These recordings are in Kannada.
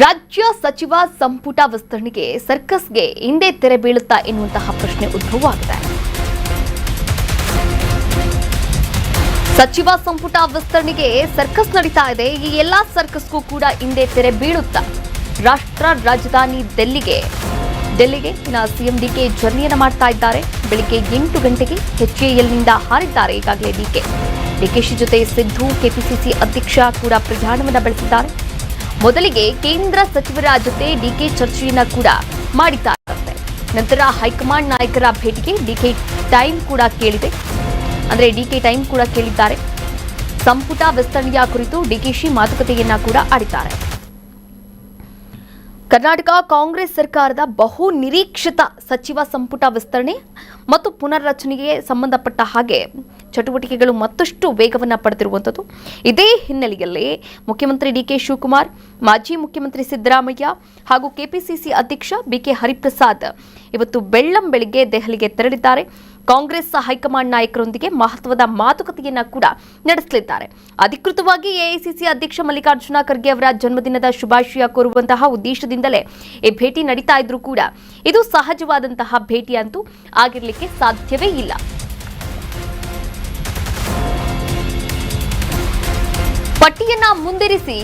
ರಾಜ್ಯ ಸಚಿವ ಸಂಪುಟ ವಿಸ್ತರಣೆಗೆ ಸರ್ಕಸ್ಗೆ ಹಿಂದೆ ತೆರೆ ಬೀಳುತ್ತಾ ಎನ್ನುವಂತಹ ಪ್ರಶ್ನೆ ಉದ್ಭವವಾಗಿದೆ. ಸಚಿವ ಸಂಪುಟ ವಿಸ್ತರಣೆಗೆ ಸರ್ಕಸ್ ನಡೀತಾ ಇದೆ. ಈ ಎಲ್ಲಾ ಸರ್ಕಸ್ಗೂ ಕೂಡ ಹಿಂದೆ ತೆರೆ ಬೀಳುತ್ತಾ ರಾಷ್ಟ್ರ ರಾಜಧಾನಿ ಡೆಲ್ಲಿಗೆ ಸಿಎಂ ಡಿಕೆ ಜರ್ನಿಯನ್ನು ಮಾಡ್ತಾ ಇದ್ದಾರೆ. ಬೆಳಿಗ್ಗೆ 8 ಗಂಟೆಗೆ HALನಿಂದ ಹಾರಿದ್ದಾರೆ. ಈಗಾಗಲೇ ಡಿಕೆಶಿ ಜೊತೆ ಸಿದ್ದು ಕೆಪಿಸಿಸಿ ಅಧ್ಯಕ್ಷ ಕೂಡ ಪ್ರಯಾಣವನ್ನು ಬೆಳೆಸಿದ್ದಾರೆ. ಮೊದಲಿಗೆ ಕೇಂದ್ರ ಸಚಿವರ ಜೊತೆ ಡಿಕೆ ಚರ್ಚೆಯನ್ನ ಕೂಡ ಮಾಡಿದ್ದಾರೆ. ನಂತರ ಹೈಕಮಾಂಡ್ ನಾಯಕರ ಭೇಟಿಗೆ ಡಿಕೆ ಟೈಮ್ ಕೂಡ ಕೇಳಿದ್ದಾರೆ. ಸಂಪುಟ ವಿಸ್ತರಣೆಯ ಕುರಿತು ಡಿಕೆಶಿ ಮಾತುಕತೆಯನ್ನ ಕೂಡ ಆಡಿದ್ದಾರೆ. ಕರ್ನಾಟಕ ಕಾಂಗ್ರೆಸ್ ಸರ್ಕಾರದ ಬಹು ನಿರೀಕ್ಷಿತ ಸಚಿವ ಸಂಪುಟ ವಿಸ್ತರಣೆ ಮತ್ತು ಪುನರ್ರಚನೆಗೆ ಸಂಬಂಧಪಟ್ಟ ಹಾಗೆ ಚಟುವಟಿಕೆಗಳು ಮತ್ತಷ್ಟು ವೇಗವನ್ನು ಪಡೆದಿರುವಂಥದ್ದು. ಇದೇ ಹಿನ್ನೆಲೆಯಲ್ಲಿ ಮುಖ್ಯಮಂತ್ರಿ ಡಿಕೆ ಶಿವಕುಮಾರ್, ಮಾಜಿ ಮುಖ್ಯಮಂತ್ರಿ ಸಿದ್ದರಾಮಯ್ಯ ಹಾಗೂ ಕೆಪಿಸಿಸಿ ಅಧ್ಯಕ್ಷ ಬಿಕೆ ಹರಿಪ್ರಸಾದ್ ಇವತ್ತು ಬೆಳ್ಳಂಬೆಳಿಗ್ಗೆ ದೆಹಲಿಗೆ ತೆರಳಿದ್ದಾರೆ. ಕಾಂಗ್ರೆಸ್ ಹೈಕಮಾಂಡ್ ನಾಯಕರೊಂದಿಗೆ ಮಹತ್ವದ ಮಾತುಕತೆಯನ್ನ ಕೂಡ ನಡೆಸಲಿದ್ದಾರೆ. ಅಧಿಕೃತವಾಗಿ ಎಐಸಿಸಿ ಅಧ್ಯಕ್ಷ ಮಲ್ಲಿಕಾರ್ಜುನ ಖರ್ಗೆ ಅವರ ಜನ್ಮದಿನದ ಶುಭಾಶಯ ಕೋರುವಂತಹ ಉದ್ದೇಶದಿಂದಲೇ ಈ ಭೇಟಿ ನಡೀತಾ ಇದ್ರೂ ಕೂಡ ಇದು ಸಹಜವಾದಂತಹ ಭೇಟಿ ಅಂತೂ ಆಗಿರಲಿಕ್ಕೆ ಸಾಧ್ಯವೇ ಇಲ್ಲ. ಪಟ್ಟಿಯನ್ನ ಮುಂದಿರಿಸಿ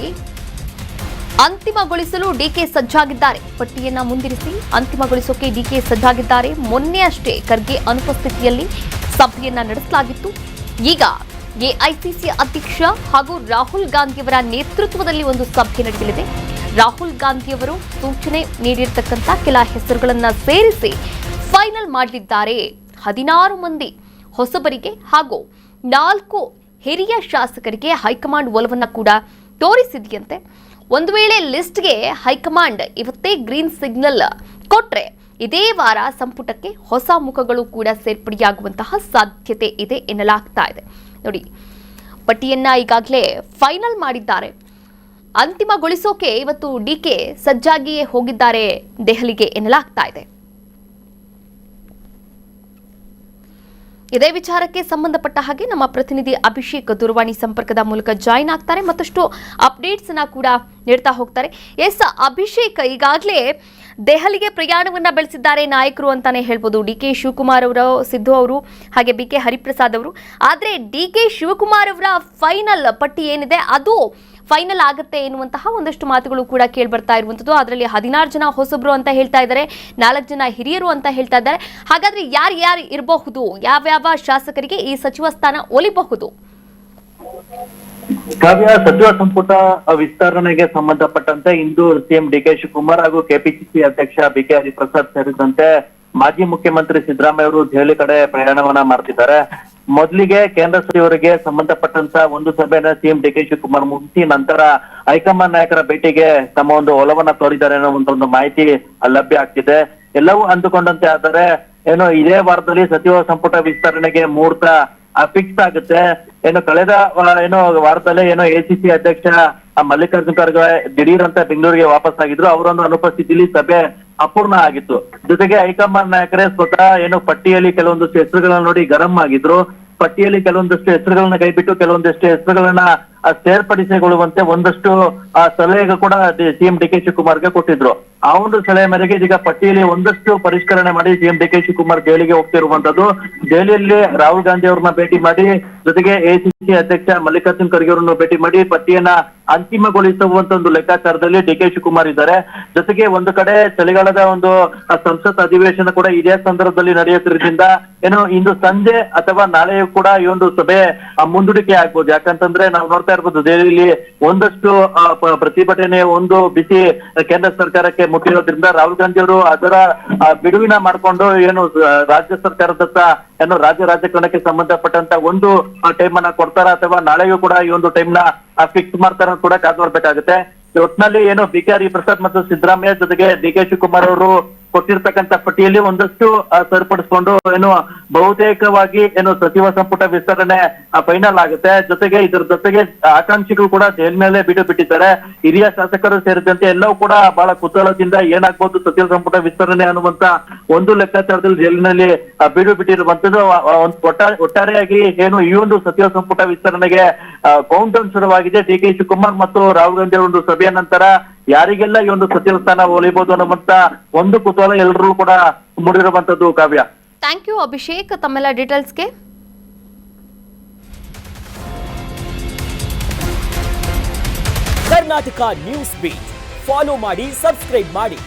ಅಂತಿಮಗೊಳಿಸಲು ಡಿಕೆ ಸಜ್ಜಾಗಿದ್ದಾರೆ. ಅಂತಿಮಗೊಳಿಸೋಕೆ ಡಿಕೆ ಸಜ್ಜಾಗಿದ್ದಾರೆ. ಮೊನ್ನೆ ಅಷ್ಟೇ ಖರ್ಗೆ ಅನುಪಸ್ಥಿತಿಯಲ್ಲಿ ಸಭೆಯನ್ನ ನಡೆಸಲಾಗಿತ್ತು. ಈಗ ಎಐಸಿಸಿ ಅಧ್ಯಕ್ಷ ಹಾಗೂ ರಾಹುಲ್ ಗಾಂಧಿಯವರ ನೇತೃತ್ವದಲ್ಲಿ ಒಂದು ಸಭೆ ನಡೆಯಲಿದೆ. ರಾಹುಲ್ ಗಾಂಧಿಯವರು ಸೂಚನೆ ನೀಡಿರತಕ್ಕಂಥ ಕೆಲ ಹೆಸರುಗಳನ್ನ ಸೇರಿಸಿ ಫೈನಲ್ ಮಾಡಲಿದ್ದಾರೆ. 16 ಮಂದಿ ಹೊಸಬರಿಗೆ ಹಾಗೂ 4 ಹಿರಿಯ ಶಾಸಕರಿಗೆ ಹೈಕಮಾಂಡ್ ಒಲವನ್ನ ಕೂಡ ತೋರಿಸಿದೆಯಂತೆ. ಒಂದು ವೇಳೆ ಲಿಸ್ಟ್ಗೆ ಹೈಕಮಾಂಡ್ ಇವತ್ತೇ ಗ್ರೀನ್ ಸಿಗ್ನಲ್ ಕೊಟ್ರೆ ಇದೇ ವಾರ ಸಂಪುಟಕ್ಕೆ ಹೊಸ ಮುಖಗಳು ಕೂಡ ಸೇರ್ಪಡೆಯಾಗುವಂತಹ ಸಾಧ್ಯತೆ ಇದೆ ಎನ್ನಲಾಗ್ತಾ ಇದೆ. ನೋಡಿ, ಪಟ್ಟಿಯನ್ನ ಈಗಾಗಲೇ ಫೈನಲ್ ಮಾಡಿದ್ದಾರೆ. ಅಂತಿಮಗೊಳಿಸೋಕೆ ಇವತ್ತು ಡಿಕೆ ಸಜ್ಜಾಗಿಯೇ ಹೋಗಿದ್ದಾರೆ ದೆಹಲಿಗೆ ಎನ್ನಲಾಗ್ತಾ ಇದೆ. ಇದೇ ವಿಚಾರಕ್ಕೆ ಸಂಬಂಧಪಟ್ಟ ಹಾಗೆ ನಮ್ಮ ಪ್ರತಿನಿಧಿ ಅಭಿಷೇಕ್ ದೂರವಾಣಿ ಸಂಪರ್ಕದ ಮೂಲಕ ಜಾಯಿನ್ ಆಗ್ತಾರೆ. ಮತ್ತಷ್ಟು ಅಪ್ಡೇಟ್ಸ್ ಅನ್ನ ಕೂಡ ನೀಡ್ತಾ ಹೋಗ್ತಾರೆ. ಎಸ್ ಅಭಿಷೇಕ್, ಈಗಾಗಲೇ ದೆಹಲಿಗೆ ಪ್ರಯಾಣವನ್ನ ಬೆಳೆಸಿದ್ದಾರೆ ನಾಯಕರು ಅಂತಾನೆ ಹೇಳ್ಬೋದು. ಡಿಕೆ ಶಿವಕುಮಾರ್ ಅವರು, ಸಿದ್ದು ಅವರು ಹಾಗೆ ಬಿಕೆ ಹರಿಪ್ರಸಾದ್ ಅವರು. ಆದ್ರೆ ಡಿಕೆ ಶಿವಕುಮಾರ್ ಅವರ ಫೈನಲ್ ಪಟ್ಟಿ ಏನಿದೆ ಅದು ಫೈನಲ್ ಆಗುತ್ತೆ ಎನ್ನುವಂತಹ ಒಂದಷ್ಟು ಮಾತುಗಳು ಕೂಡ ಕೇಳ್ಬರ್ತಾ ಇರುವಂಥದ್ದು. ಅದರಲ್ಲಿ 16 ಜನ ಹೊಸಬ್ರು ಅಂತ ಹೇಳ್ತಾ ಇದ್ದಾರೆ, 4 ಜನ ಹಿರಿಯರು ಅಂತ ಹೇಳ್ತಾ ಇದ್ದಾರೆ. ಹಾಗಾದ್ರೆ ಯಾರು ಇರಬಹುದು, ಯಾವ್ಯಾವ ಶಾಸಕರಿಗೆ ಈ ಸಚಿವ ಸ್ಥಾನ ಒಲಿಬಹುದು? ಕಾವ್ಯ, ಸಚಿವ ಸಂಪುಟ ವಿಸ್ತರಣೆಗೆ ಸಂಬಂಧಪಟ್ಟಂತೆ ಇಂದು ಸಿಎಂ ಡಿಕೆ ಶಿವಕುಮಾರ್ ಹಾಗೂ ಕೆಪಿಸಿಸಿ ಅಧ್ಯಕ್ಷ ಬಿಕೆ ಹರಿಪ್ರಸಾದ್ ಸೇರಿದಂತೆ ಮಾಜಿ ಮುಖ್ಯಮಂತ್ರಿ ಸಿದ್ದರಾಮಯ್ಯ ಅವರು ದೆಹಲಿ ಕಡೆ ಪ್ರಯಾಣವನ್ನ ಮಾಡ್ತಿದ್ದಾರೆ. ಮೊದಲಿಗೆ ಕೇಂದ್ರ ಸಚಿವರಿಗೆ ಸಂಬಂಧಪಟ್ಟಂತ ಒಂದು ಸಭೆಯನ್ನ ಸಿಎಂ ಡಿಕೆ ಶಿವಕುಮಾರ್ ಮುಗಿಸಿ ನಂತರ ಹೈಕಮಾಂಡ್ ನಾಯಕರ ಭೇಟಿಗೆ ತಮ್ಮ ಒಂದು ಒಲವನ್ನ ತೋರಿದ್ದಾರೆ ಅನ್ನುವಂತ ಒಂದು ಮಾಹಿತಿ ಲಭ್ಯ ಆಗ್ತಿದೆ. ಎಲ್ಲವೂ ಅಂದುಕೊಂಡಂತೆ ಆದರೆ ಇದೇ ವಾರದಲ್ಲಿ ಸಚಿವ ಸಂಪುಟ ವಿಸ್ತರಣೆಗೆ ಮುಹೂರ್ತ ಫಿಕ್ಸ್ ಆಗುತ್ತೆ. ಕಳೆದ ವಾರದಲ್ಲೇ ಎಸಿಸಿ ಅಧ್ಯಕ್ಷ ಮಲ್ಲಿಕಾರ್ಜುನ ಖರ್ಗೆ ದಿಢೀರ್ ಅಂತ ಬೆಂಗಳೂರಿಗೆ ವಾಪಸ್ ಆಗಿದ್ರು. ಅವರೊಂದು ಅನುಪಸ್ಥಿತಿಯಲ್ಲಿ ಸಭೆ ಅಪೂರ್ಣ ಆಗಿತ್ತು. ಜೊತೆಗೆ ಹೈಕಮಾಂಡ್ ನಾಯಕರೇ ಸ್ವತಃ ಪಟ್ಟಿಯಲ್ಲಿ ಕೆಲವೊಂದಷ್ಟು ಹೆಸರುಗಳನ್ನ ನೋಡಿ ಗರಂ ಆಗಿದ್ರು. ಪಟ್ಟಿಯಲ್ಲಿ ಕೆಲವೊಂದಷ್ಟು ಹೆಸರುಗಳನ್ನ ಕೈಬಿಟ್ಟು ಕೆಲವೊಂದಷ್ಟು ಹೆಸರುಗಳನ್ನ ಸೇರ್ಪಡಿಸಿಕೊಳ್ಳುವಂತೆ ಒಂದಷ್ಟು ಸಲಹೆ ಕೂಡ ಸಿಎಂ ಡಿಕೆ ಶಿವಕುಮಾರ್ಗೆ ಕೊಟ್ಟಿದ್ರು. ಆ ಒಂದು ಸಲಹೆ ಮೇರೆಗೆ ಇದೀಗ ಪಟ್ಟಿಯಲ್ಲಿ ಒಂದಷ್ಟು ಪರಿಷ್ಕರಣೆ ಮಾಡಿ ಸಿಎಂ ಡಿಕೆ ಶಿವಕುಮಾರ್ ದೆಹಲಿಗೆ ಹೋಗ್ತಿರುವಂತದ್ದು. ದೆಹಲಿಯಲ್ಲಿ ರಾಹುಲ್ ಗಾಂಧಿ ಅವ್ರನ್ನ ಭೇಟಿ ಮಾಡಿ, ಜೊತೆಗೆ ಎಸಿಸಿ ಅಧ್ಯಕ್ಷ ಮಲ್ಲಿಕಾರ್ಜುನ ಖರ್ಗೆ ಅವರನ್ನು ಭೇಟಿ ಮಾಡಿ ಪಟ್ಟಿಯನ್ನ ಅಂತಿಮಗೊಳಿಸುವಂತ ಒಂದು ಲೆಕ್ಕಾಚಾರದಲ್ಲಿ ಡಿಕೆ ಶಿವಕುಮಾರ್ ಇದ್ದಾರೆ. ಜೊತೆಗೆ ಒಂದು ಕಡೆ ಚಳಿಗಾಲದ ಒಂದು ಸಂಸತ್ ಅಧಿವೇಶನ ಕೂಡ ಇದೇ ಸಂದರ್ಭದಲ್ಲಿ ನಡೆಯುತ್ತಿರೋದ್ರಿಂದ ಇಂದು ಸಂಜೆ ಅಥವಾ ನಾಳೆಯೂ ಕೂಡ ಈ ಒಂದು ಸಭೆ ಮುಂದೂಡಿಕೆ ಆಗ್ಬೋದು. ಯಾಕಂತಂದ್ರೆ ನಾವು ನೋಡ್ತಾ ಇರ್ಬೋದು, ದೆಹಲಿಯಲ್ಲಿ ಒಂದಷ್ಟು ಪ್ರತಿಭಟನೆ ಒಂದು ಬಿಸಿ ಕೇಂದ್ರ ಸರ್ಕಾರಕ್ಕೆ ಮುಟ್ಟಿರೋದ್ರಿಂದ ರಾಹುಲ್ ಗಾಂಧಿ ಅವರು ಅದರ ಬಿಡುವಿನ ಮಾಡ್ಕೊಂಡು ರಾಜ್ಯ ಸರ್ಕಾರದತ್ತ ರಾಜ್ಯ ರಾಜಕಾರಣಕ್ಕೆ ಸಂಬಂಧಪಟ್ಟಂತ ಒಂದು ಟೈಮ್ ಅನ್ನ ಕೊಡ್ತಾರ ಅಥವಾ ನಾಳೆಯೂ ಕೂಡ ಈ ಒಂದು ಟೈಮ್ ನ ಫಿಕ್ಸ್ ಮಾಡ್ತಾರ ಕೂಡ ಕಾದು ನೋಡ್ಬೇಕಾಗುತ್ತೆ. ಒಟ್ಟಿನಲ್ಲಿ ಬಿಕೆ ಹರಿಪ್ರಸಾದ್ ಮತ್ತು ಸಿದ್ದರಾಮಯ್ಯ ಜೊತೆಗೆ ಡಿಕೆ ಶಿವಕುಮಾರ್ ಅವರು ಕೊಟ್ಟಿರ್ತಕ್ಕಂಥ ಪಟ್ಟಿಯಲ್ಲಿ ಒಂದಷ್ಟು ಸರಿಪಡಿಸಿಕೊಂಡು ಬಹುತೇಕವಾಗಿ ಸಚಿವ ಸಂಪುಟ ವಿಸ್ತರಣೆ ಫೈನಲ್ ಆಗುತ್ತೆ. ಜೊತೆಗೆ ಇದರ ಜೊತೆಗೆ ಆಕಾಂಕ್ಷಿಗಳು ಕೂಡ ದೆಹಲಿಯಲ್ಲೇ ಬಿಟ್ಟಿದ್ದಾರೆ. ಹಿರಿಯ ಶಾಸಕರು ಸೇರಿದಂತೆ ಎಲ್ಲವೂ ಕೂಡ ಬಹಳ ಕುತೂಹಲದಿಂದ ಏನಾಗ್ಬೋದು ಸಚಿವ ಸಂಪುಟ ವಿಸ್ತರಣೆ ಅನ್ನುವಂತ ಒಂದು ಲೆಕ್ಕಾಚಾರದಲ್ಲಿ ದೆಹಲಿನಲ್ಲಿ ಬಿಟ್ಟಿರುವಂತದ್ದು. ಒಟ್ಟಾರೆಯಾಗಿ ಈ ಒಂದು ಸಚಿವ ಸಂಪುಟ ವಿಸ್ತರಣೆಗೆ ಕೌಂಟ್ ಡೌನ್ ಶುರುವಾಗಿದೆ. ಡಿಕೆ ಶಿವಕುಮಾರ್ ಮತ್ತು ರಾಹುಲ್ ಗಾಂಧಿ ಒಂದು ಸಭೆಯ ನಂತರ ಯಾರಿಗೆಲ್ಲ ಈ ಒಂದು ಸಚಿವ ಸ್ಥಾನ ಒಲಿಬಹುದು ಅನ್ನುವಂತ ಒಂದು ಕುತೂಹಲ ಎಲ್ಲರೂ ಕೂಡ ಮೂಡಿರುವಂತದ್ದು ಕಾವ್ಯ. ಥ್ಯಾಂಕ್ ಯು ಅಭಿಷೇಕ್ ತಮ್ಮೆಲ್ಲ ಡೀಟೇಲ್ಸ್ಗೆ. ಕರ್ನಾಟಕ ನ್ಯೂಸ್ ಬೀಟ್ ಫಾಲೋ ಮಾಡಿ, ಸಬ್ಸ್ಕ್ರೈಬ್ ಮಾಡಿ.